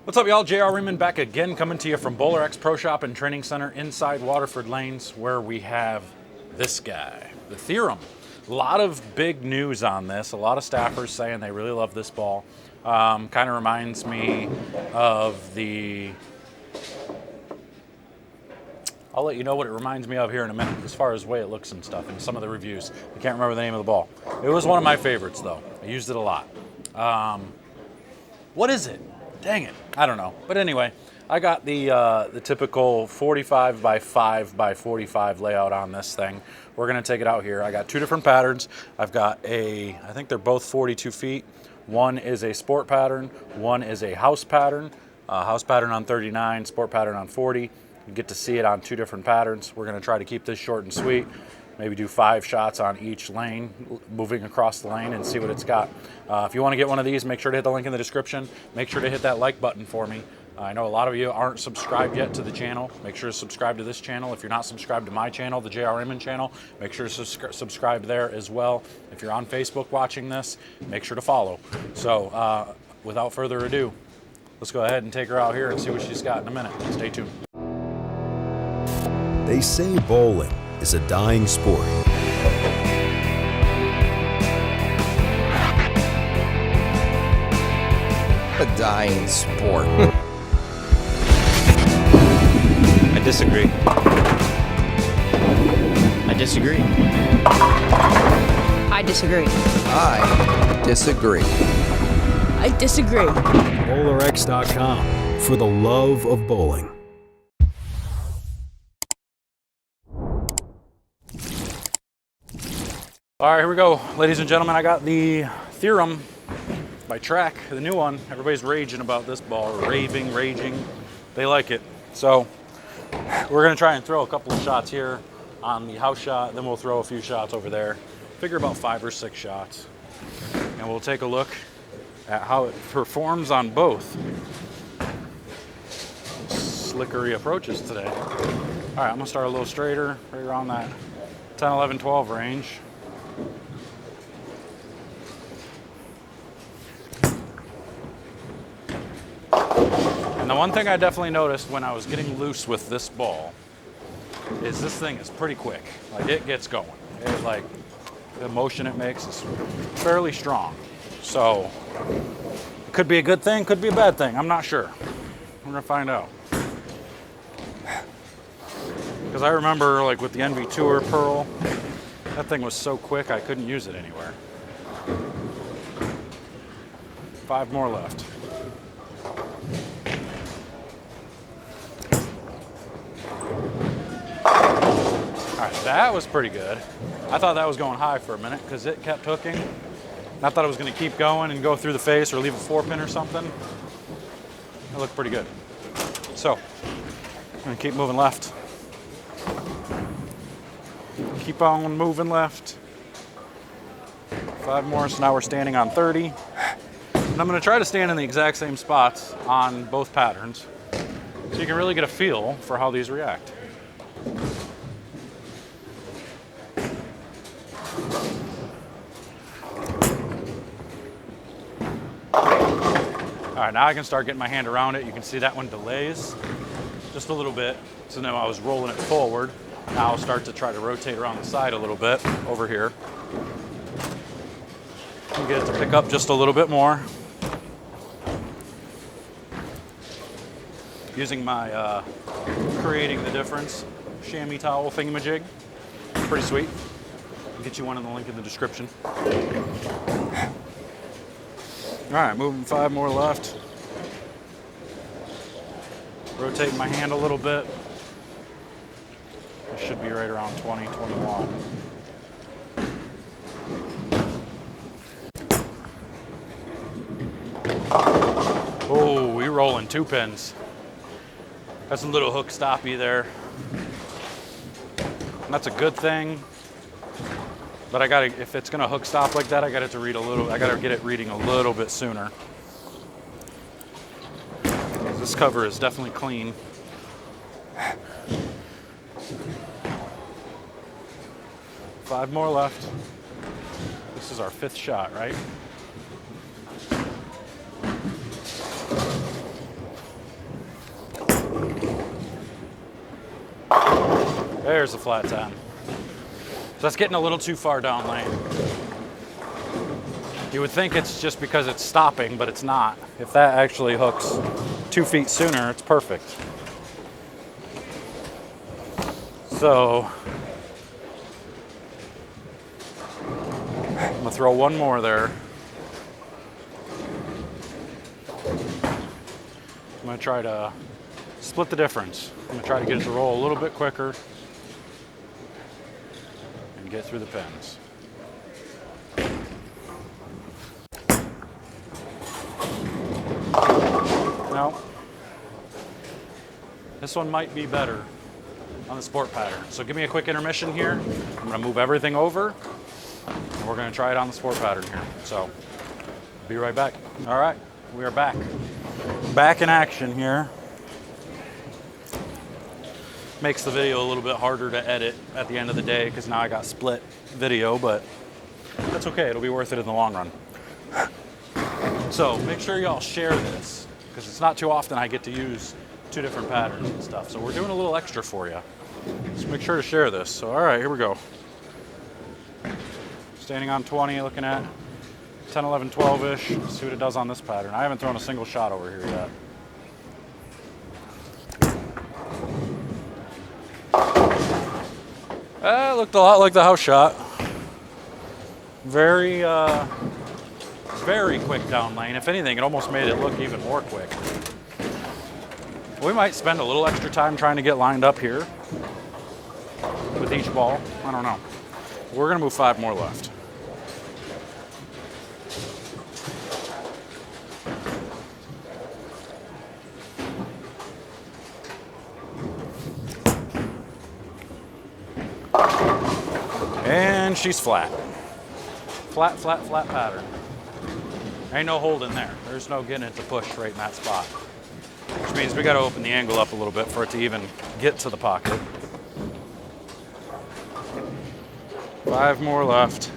What's up, y'all? JR Raymond back again, coming to you from BowlerX Pro Shop and Training Center inside Waterford Lanes, where we have this guy, the Theorem. A lot of big news on this. A lot of staffers saying they really love this ball. Kind of reminds me of the... I'll let you know what it reminds me of here in a minute, as far as the way it looks and stuff, and some of the reviews. I can't remember the name of the ball. It was one of my favorites, though. I used it a lot. What is it? Dang it, I don't know. But anyway, I got the typical 45 by 5 by 45 layout on this thing. We're gonna take it out here. I got two different patterns. I've got I think they're both 42 feet. One is a sport pattern, one is a house pattern. House pattern on 39, sport pattern on 40. You get to see it on two different patterns. We're gonna try to keep this short and sweet. Maybe do 5 shots on each lane, moving across the lane, and see what it's got. If you want to get one of these, make sure to hit the link in the description. Make sure to hit that like button for me. I know a lot of you aren't subscribed yet to the channel. Make sure to subscribe to this channel. If you're not subscribed to my channel, the JR Raymond channel, make sure to subscribe there as well. If you're on Facebook watching this, make sure to follow. So without further ado, let's go ahead and take her out here and see what she's got in a minute. Stay tuned. They say bowling is a dying sport. A dying sport. I disagree. I disagree. I disagree. I disagree. I disagree. BowlerX.com for the love of bowling. All right, here we go. Ladies and gentlemen, I got the Theorem by Track, the new one. Everybody's raging about this ball, raving, raging. They like it. So we're gonna try and throw a couple of shots here on the house shot, then we'll throw a few shots over there. Figure about 5 or 6 shots. And we'll take a look at how it performs on both slickery approaches today. All right, I'm gonna start a little straighter, right around that 10, 11, 12 range. And the one thing I definitely noticed when I was getting loose with this ball is this thing is pretty quick. Like, it gets going. The motion it makes is fairly strong. So it could be a good thing, could be a bad thing. I'm not sure. We're gonna find out. Because I remember, like, with the NV Tour Pearl, that thing was so quick I couldn't use it anywhere. 5 more left. All right, that was pretty good. I thought that was going high for a minute because it kept hooking. And I thought it was going to keep going and go through the face or leave a 4-pin or something. It looked pretty good. So I'm going to keep moving left. Keep on moving left. 5 more, so now we're standing on 30. And I'm going to try to stand in the exact same spots on both patterns so you can really get a feel for how these react. All right, now I can start getting my hand around it. You can see that one delays just a little bit. So now I was rolling it forward. Now I'll start to try to rotate around the side a little bit over here. And get it to pick up just a little bit more. Using my Creating the Difference chamois towel thingamajig. Pretty sweet. I'll get you one in the link in the description. All right, moving 5 more left. Rotating my hand a little bit. It should be right around 20, 21. Oh, we're rolling 2 pins. That's a little hook stoppy there. And that's a good thing. But I gotta, if it's gonna hook stop like that, I gotta get it reading a little bit sooner. This cover is definitely clean. Five more left. This is our 5th shot, right? there's the flat 10. So that's getting a little too far down lane. You would think it's just because it's stopping, but it's not. If that actually hooks 2 feet sooner, it's perfect. So I'm gonna throw one more there. I'm gonna try to split the difference. I'm gonna try to get it to roll a little bit quicker and get through the pins. No. This one might be better on the sport pattern. So give me a quick intermission here. I'm gonna move everything over and we're gonna try it on the sport pattern here. So be right back. All right, we are back. Back in action here. Makes the video a little bit harder to edit at the end of the day because now I got split video, but that's okay. It'll be worth it in the long run. So make sure y'all share this because it's not too often I get to use 2 different patterns and stuff. So we're doing a little extra for you. So make sure to share this. So all right, here we go. Standing on 20, looking at 10, 11, 12-ish. See what it does on this pattern. I haven't thrown a single shot over here yet. It looked a lot like the house shot. Very quick down lane. If anything, it almost made it look even more quick. We might spend a little extra time trying to get lined up here with each ball. I don't know. We're gonna move 5 more left. And she's flat. Flat, flat, flat pattern. Ain't no hold in there. There's no getting it to push right in that spot. Which means we gotta open the angle up a little bit for it to even get to the pocket. 5 more left.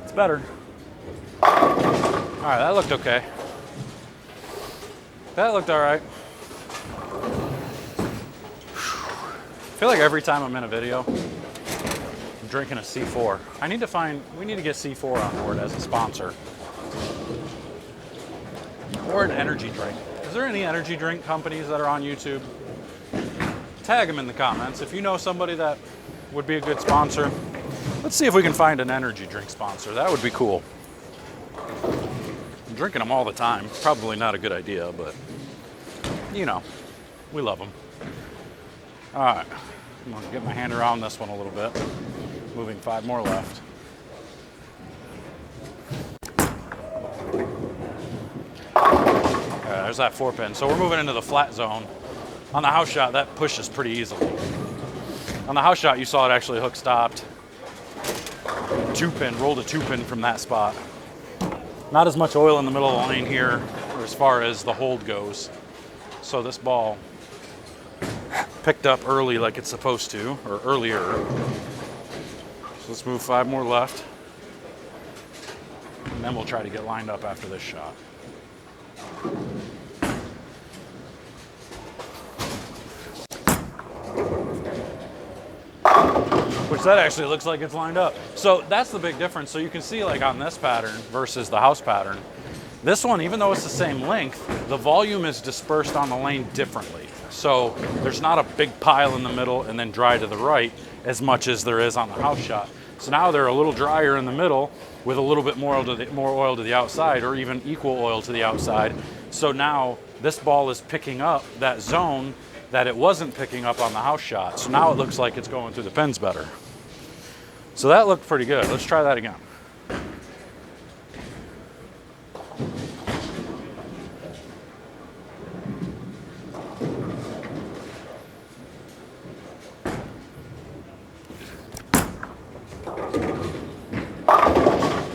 It's better. All right, that looked okay. That looked all right. I feel like every time I'm in a video, I'm drinking a C4. We need to get C4 on board as a sponsor. Or an energy drink. Is there any energy drink companies that are on YouTube? Tag them in the comments. If you know somebody that would be a good sponsor, let's see if we can find an energy drink sponsor. That would be cool. I'm drinking them all the time. Probably not a good idea, but you know, we love them. All right, I'm gonna get my hand around this one a little bit. Moving 5 more left. There's that 4-pin. So we're moving into the flat zone. On the house shot, that pushes pretty easily. On the house shot, you saw it actually hook stopped. 2-pin, rolled a 2-pin from that spot. Not as much oil in the middle of the lane here as far as the hold goes. So this ball picked up early like it's supposed to, or earlier. So let's move 5 more left. And then we'll try to get lined up after this shot. Which that actually looks like it's lined up. So that's the big difference. So you can see like on this pattern versus the house pattern, this one, even though it's the same length, the volume is dispersed on the lane differently. So there's not a big pile in the middle and then dry to the right as much as there is on the house shot. So now they're a little drier in the middle with a little bit more oil to the outside, or even equal oil to the outside. So now this ball is picking up that zone that it wasn't picking up on the house shot. So now it looks like it's going through the pins better. So that looked pretty good. Let's try that again.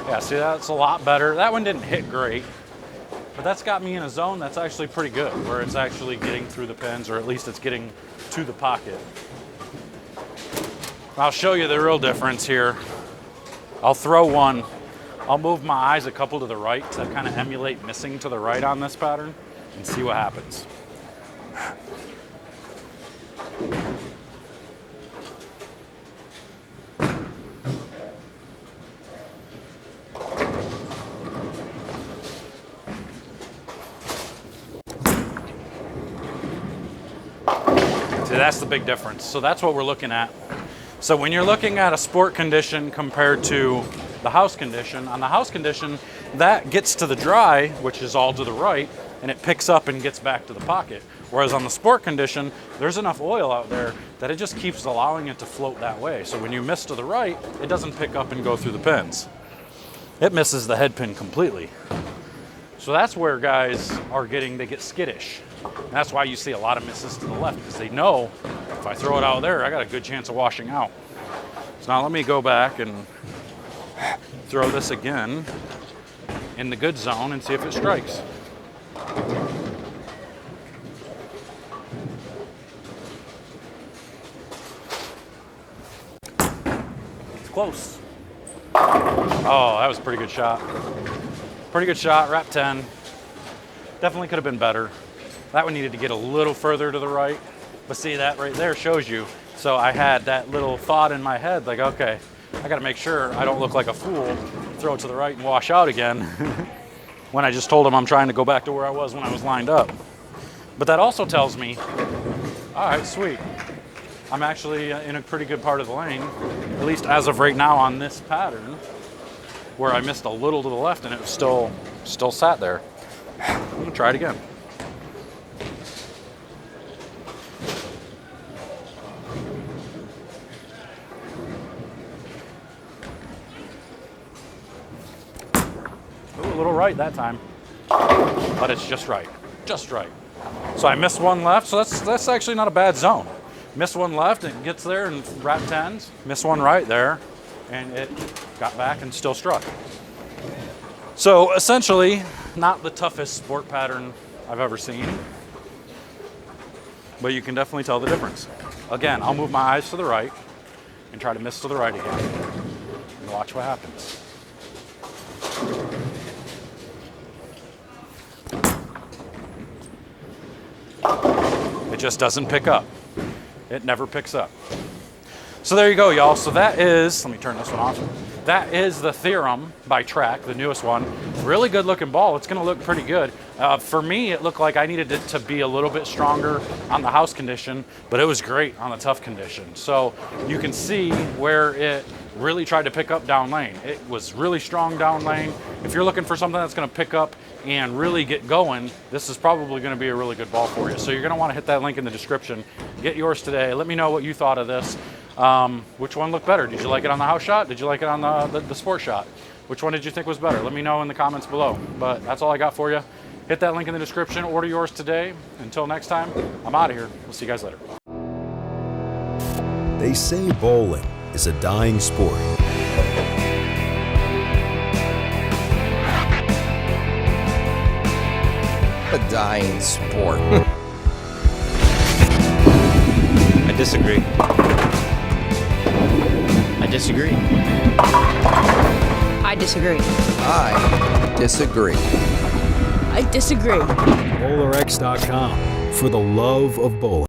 Yeah, see, that's a lot better. That one didn't hit great, but that's got me in a zone that's actually pretty good, where it's actually getting through the pins, or at least it's getting to the pocket. I'll show you the real difference here. I'll throw one I'll move my eyes a couple to the right to kind of emulate missing to the right on this pattern and see what happens. See, that's the big difference. So that's what we're looking at. So when you're looking at a sport condition compared to the house condition, on the house condition, that gets to the dry, which is all to the right, and it picks up and gets back to the pocket. Whereas on the sport condition, there's enough oil out there that it just keeps allowing it to float that way. So when you miss to the right, it doesn't pick up and go through the pins. It misses the head pin completely. So that's where guys they get skittish. And that's why you see a lot of misses to the left, because they know if I throw it out there, I got a good chance of washing out. So now let me go back and throw this again in the good zone and see if it strikes. It's close. Oh, that was a pretty good shot. Pretty good shot, wrap 10. Definitely could have been better. That one needed to get a little further to the right. But see, that right there shows you. So I had that little thought in my head, like, okay, I gotta make sure I don't look like a fool, throw it to the right and wash out again, when I just told him I'm trying to go back to where I was when I was lined up. But that also tells me, all right, sweet. I'm actually in a pretty good part of the lane, at least as of right now on this pattern, where I missed a little to the left and it was still sat there. I'm gonna try it again. Ooh, a little right that time, but it's just right, just right. So I missed one left, so that's actually not a bad zone. Missed one left, and it gets there and wrap 10s. Missed one right there, and it got back and still struck. So essentially, not the toughest sport pattern I've ever seen, but you can definitely tell the difference. Again, I'll move my eyes to the right and try to miss to the right again, and watch what happens. It just doesn't pick up. It never picks up. So there you go, y'all. So that is, let me turn this one off. That is the Theorem by Track, the newest one. Really good looking ball. It's gonna look pretty good. For me, it looked like I needed it to be a little bit stronger on the house condition, but it was great on the tough condition. So you can see where it really tried to pick up down lane. It was really strong down lane. If you're looking for something that's gonna pick up and really get going, this is probably gonna be a really good ball for you. So you're gonna wanna hit that link in the description. Get yours today. Let me know what you thought of this. Which one looked better? Did you like it on the house shot? Did you like it on the sport shot? Which one did you think was better? Let me know in the comments below. But that's all I got for you. Hit that link in the description. Order yours today. Until next time, I'm out of here. We'll see you guys later. They say bowling is a dying sport. A dying sport. I disagree. I disagree. I disagree. I disagree. I disagree. BowlerX.com for the love of bowling.